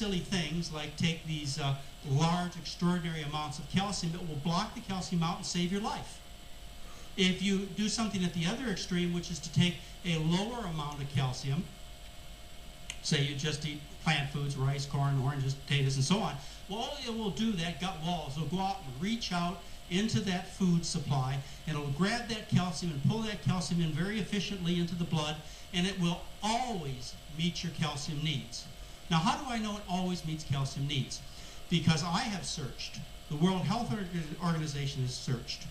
silly things like take these large, extraordinary amounts of calcium that will block the calcium out and save your life. If you do something at the other extreme, which is to take a lower amount of calcium, say you just eat plant foods, rice, corn, oranges, potatoes, and so on, well, all it will do, that gut walls will go out and reach out into that food supply, and it'll grab that calcium and pull that calcium in very efficiently into the blood, and it will always meet your calcium needs. Now, how do I know it always meets calcium needs? Because I have searched, the World Health Organization has searched,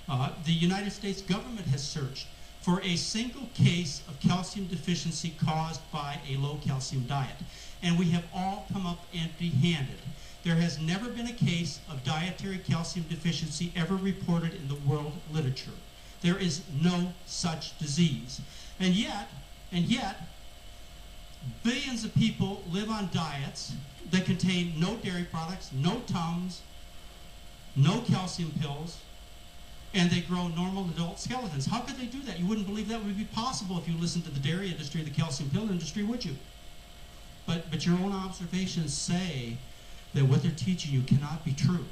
the United States government has searched for a single case of calcium deficiency caused by a low calcium diet. And we have all come up empty-handed. There has never been a case of dietary calcium deficiency ever reported in the world literature. There is no such disease. And yet, billions of people live on diets that contain no dairy products, no Tums, no calcium pills, and they grow normal adult skeletons. How could they do that? You wouldn't believe that would be possible if you listened to the dairy industry, the calcium pill industry, would you? But your own observations say that what they're teaching you cannot be true.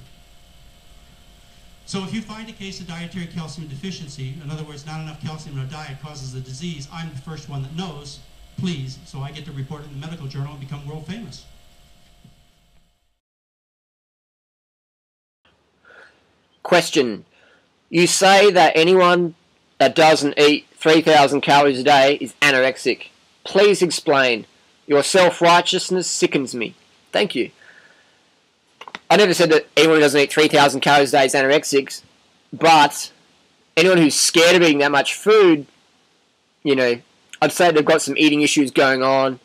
So if you find a case of dietary calcium deficiency, in other words, not enough calcium in a diet causes a disease, I'm the first one that knows, please, so I get to report it in the medical journal and become world famous. Question. You say that anyone that doesn't eat 3,000 calories a day is anorexic. Please explain. Your self-righteousness sickens me. Thank you. I never said that anyone who doesn't eat 3,000 calories a day is anorexic, but anyone who's scared of eating that much food, you know, I'd say they've got some eating issues going on.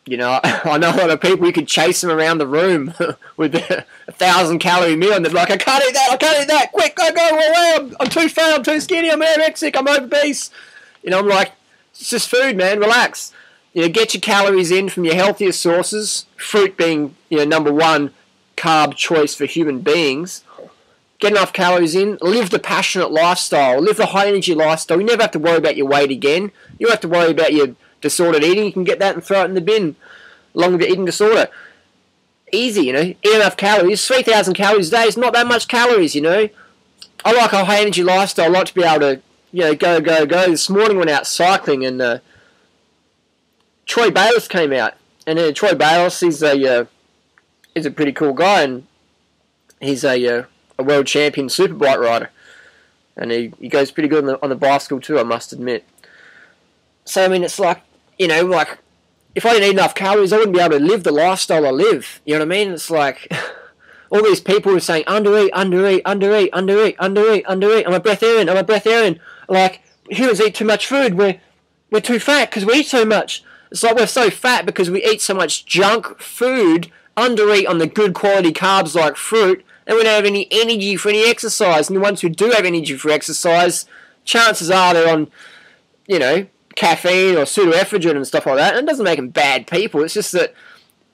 You know, I know a lot of people, you could chase them around the room with a 1,000-calorie meal, and they're like, I can't eat that, quick, go away, I'm too fat, I'm too skinny, I'm anorexic, I'm obese. You know, I'm like, it's just food, man, relax. You know, get your calories in from your healthiest sources, fruit being, you know, number one carb choice for human beings. Get enough calories in, live the passionate lifestyle, live the high-energy lifestyle. You never have to worry about your weight again. You don't have to worry about your disordered eating. You can get that and throw it in the bin along with your eating disorder. Easy, you know. Eat enough calories. 3,000 calories a day is not that much calories, you know. I like a high-energy lifestyle. I like to be able to, you know, go. This morning I went out cycling, and Troy Bayliss came out. And Troy Bayliss, he's a pretty cool guy, and he's a world champion superbike rider. And he goes pretty good on the bicycle too, I must admit. So, I mean, it's like, you know, like, if I didn't eat enough calories, I wouldn't be able to live the lifestyle I live. You know what I mean? It's like, all these people are saying, undereat. I'm a breath Aaron. Like, humans eat too much food. We're too fat because we eat so much. It's like we're so fat because we eat so much junk food, undereat on the good quality carbs like fruit, and we don't have any energy for any exercise. And the ones who do have energy for exercise, chances are they're on, you know, caffeine or pseudoephedrine and stuff like that. And it doesn't make them bad people. It's just that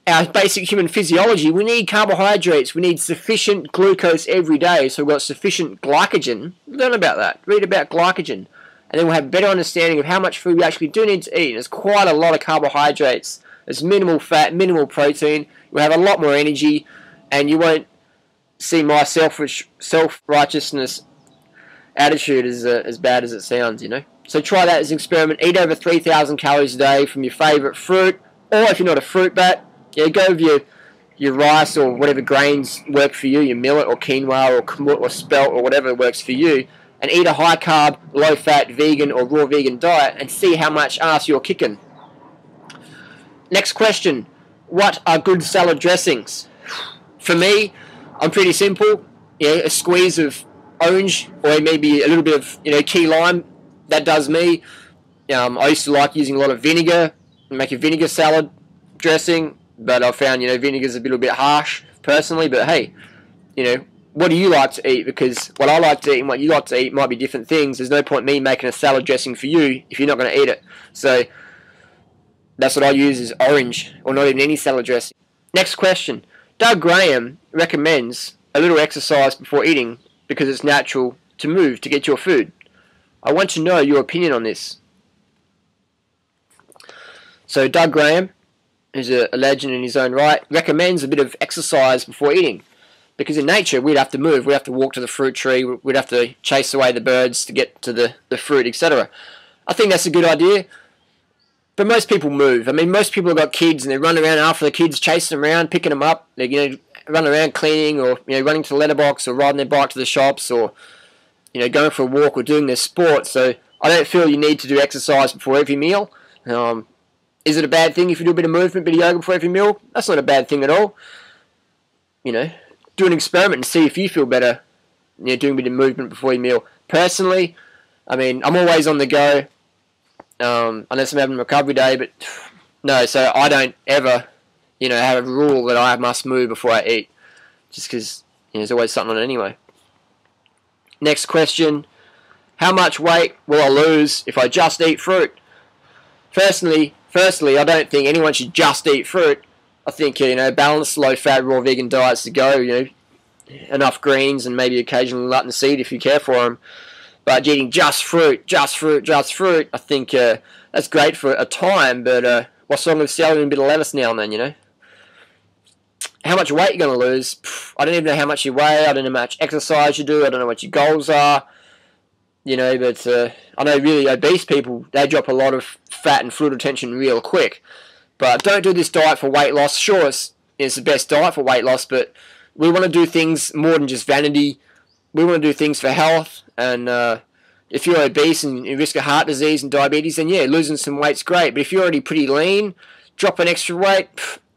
our basic human physiology, we need carbohydrates. We need sufficient glucose every day. So we've got sufficient glycogen. Learn about that. Read about glycogen. And then we'll have a better understanding of how much food we actually do need to eat. There's quite a lot of carbohydrates. There's minimal fat, minimal protein. You'll have a lot more energy. And you won't see my self-righteousness attitude as bad as it sounds, you know. So try that as an experiment. Eat over 3,000 calories a day from your favourite fruit. Or if you're not a fruit bat, yeah, go with your rice or whatever grains work for you, your millet or quinoa or kamut or spelt or whatever works for you, and eat a high-carb, low-fat, vegan or raw vegan diet and see how much ass you're kicking. Next question. What are good salad dressings? For me, I'm pretty simple. Yeah, a squeeze of orange or maybe a little bit of, you know, key lime. That does me. I used to like using a lot of vinegar, make a vinegar salad dressing, but I found, you know, vinegar's a little bit harsh personally. But hey, you know, what do you like to eat? Because what I like to eat and what you like to eat might be different things. There's no point me making a salad dressing for you if you're not going to eat it. So that's what I use, is orange, or not even any salad dressing. Next question. Doug Graham recommends a little exercise before eating because it's natural to move to get your food. I want to know your opinion on this. So Doug Graham, who's a legend in his own right, recommends a bit of exercise before eating. Because in nature, we'd have to move. We'd have to walk to the fruit tree. We'd have to chase away the birds to get to the fruit, etc. I think that's a good idea. But most people move. I mean, most people have got kids and they run around after the kids, chasing them around, picking them up. They run around cleaning, or running to the letterbox, or riding their bike to the shops, or going for a walk, or doing their sport. So I don't feel you need to do exercise before every meal. Is it a bad thing if you do a bit of movement, a bit of yoga before every meal? That's not a bad thing at all. Do an experiment and see if you feel better doing a bit of movement before your meal. Personally, I mean, I'm always on the go, unless I'm having a recovery day, but no, so I don't ever, have a rule that I must move before I eat, just because there's always something on it anyway. Next question, how much weight will I lose if I just eat fruit? Firstly, I don't think anyone should just eat fruit. I think, balanced, low-fat, raw vegan diets to go, enough greens and maybe occasional nut and seed if you care for them. But eating just fruit, I think that's great for a time, but what's wrong with selling a bit of lettuce now and then, How much weight you're going to lose? I don't even know how much you weigh. I don't know how much exercise you do. I don't know what your goals are. But I know really obese people, they drop a lot of fat and fluid retention real quick. But don't do this diet for weight loss. Sure, it's the best diet for weight loss, but we want to do things more than just vanity. We want to do things for health. And if you're obese and you risk of heart disease and diabetes, then yeah, losing some weight's great. But if you're already pretty lean, drop an extra weight.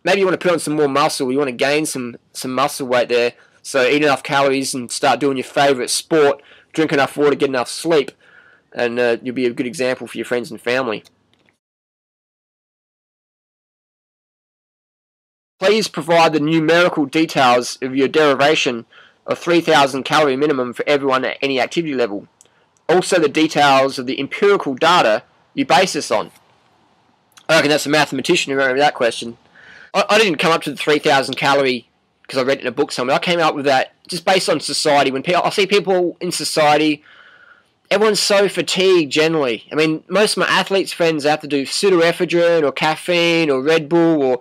Maybe you want to put on some more muscle. You want to gain some muscle weight there. So eat enough calories and start doing your favourite sport. Drink enough water, get enough sleep. And you'll be a good example for your friends and family. Please provide the numerical details of your derivation of 3,000 calorie minimum for everyone at any activity level. Also the details of the empirical data you base this on. I reckon that's a mathematician who wrote that question. I didn't come up to the 3,000 calorie because I read it in a book somewhere. I came up with that just based on society. When I see people in society, everyone's so fatigued generally. I mean, most of my athletes' friends have to do pseudoephedrine or caffeine or Red Bull or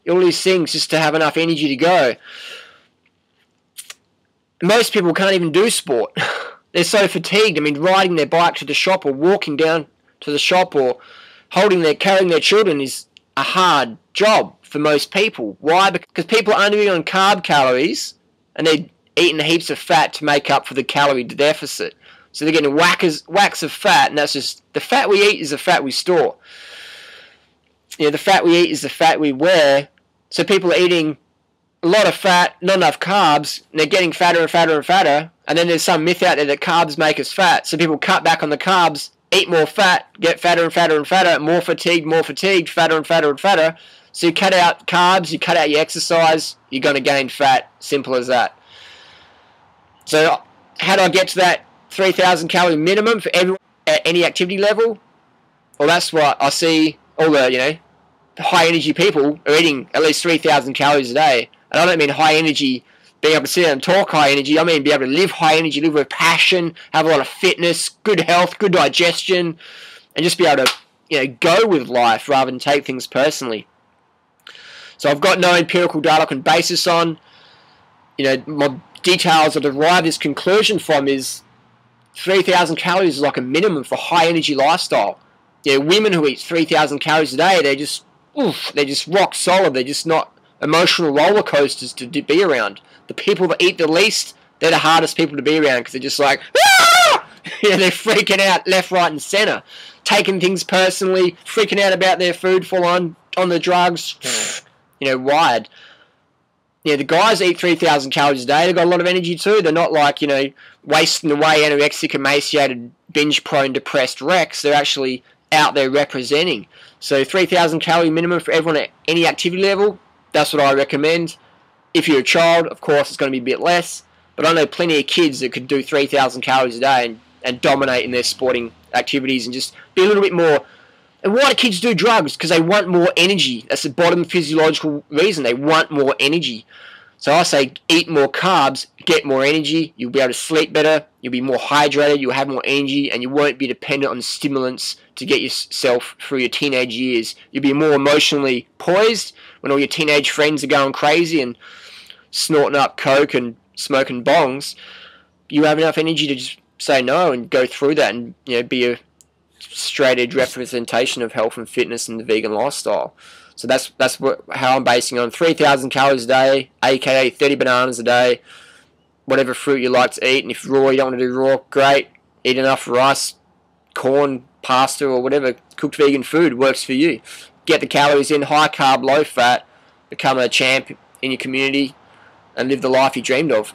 all these things just to have enough energy to go. Most people can't even do sport. They're so fatigued. I mean, riding their bike to the shop or walking down to the shop or carrying their children is a hard job for most people. Why? Because people are only on carb calories and they're eating heaps of fat to make up for the calorie deficit. So they're getting whacks of fat, and that's just the fat we eat is the fat we store. The fat we eat is the fat we wear. So people are eating a lot of fat, not enough carbs, and they're getting fatter and fatter and fatter. And then there's some myth out there that carbs make us fat. So people cut back on the carbs, eat more fat, get fatter and fatter and fatter, more fatigued, fatter and fatter and fatter. So you cut out carbs, you cut out your exercise, you're going to gain fat. Simple as that. So how do I get to that 3,000 calorie minimum for everyone at any activity level? Well, that's what I see all the, high energy people are eating at least 3,000 calories a day. And I don't mean high energy, being able to sit there and talk high energy. I mean be able to live high energy, live with passion, have a lot of fitness, good health, good digestion, and just be able to, go with life rather than take things personally. So I've got no empirical data I can base this on. My details I derive this conclusion from is 3,000 calories is like a minimum for high energy lifestyle. Women who eat 3,000 calories a day, they're just rock solid. They're just not emotional roller coasters to be around. The people that eat the least, they're the hardest people to be around because they're just like, ah! They're freaking out left, right, and center, taking things personally, freaking out about their food, full on the drugs, wired. The guys that eat 3,000 calories a day, they've got a lot of energy too. They're not like, wasting away anorexic, emaciated, binge-prone, depressed wrecks. They're actually out there representing. So 3,000 calorie minimum for everyone at any activity level, that's what I recommend. If you're a child, of course, it's going to be a bit less. But I know plenty of kids that could do 3,000 calories a day and dominate in their sporting activities and just be a little bit more. And why do kids do drugs? Because they want more energy. That's the bottom physiological reason. They want more energy. So I say eat more carbs, get more energy, you'll be able to sleep better, you'll be more hydrated, you'll have more energy, and you won't be dependent on stimulants to get yourself through your teenage years. You'll be more emotionally poised when all your teenage friends are going crazy and snorting up coke and smoking bongs. You have enough energy to just say no and go through that and be a straight edge representation of health and fitness and the vegan lifestyle. So that's how I'm basing on 3,000 calories a day, aka 30 bananas a day, whatever fruit you like to eat. And if raw, you don't want to do raw, great. Eat enough rice, corn, pasta, or whatever cooked vegan food works for you. Get the calories in, high carb, low fat, become a champ in your community, and live the life you dreamed of.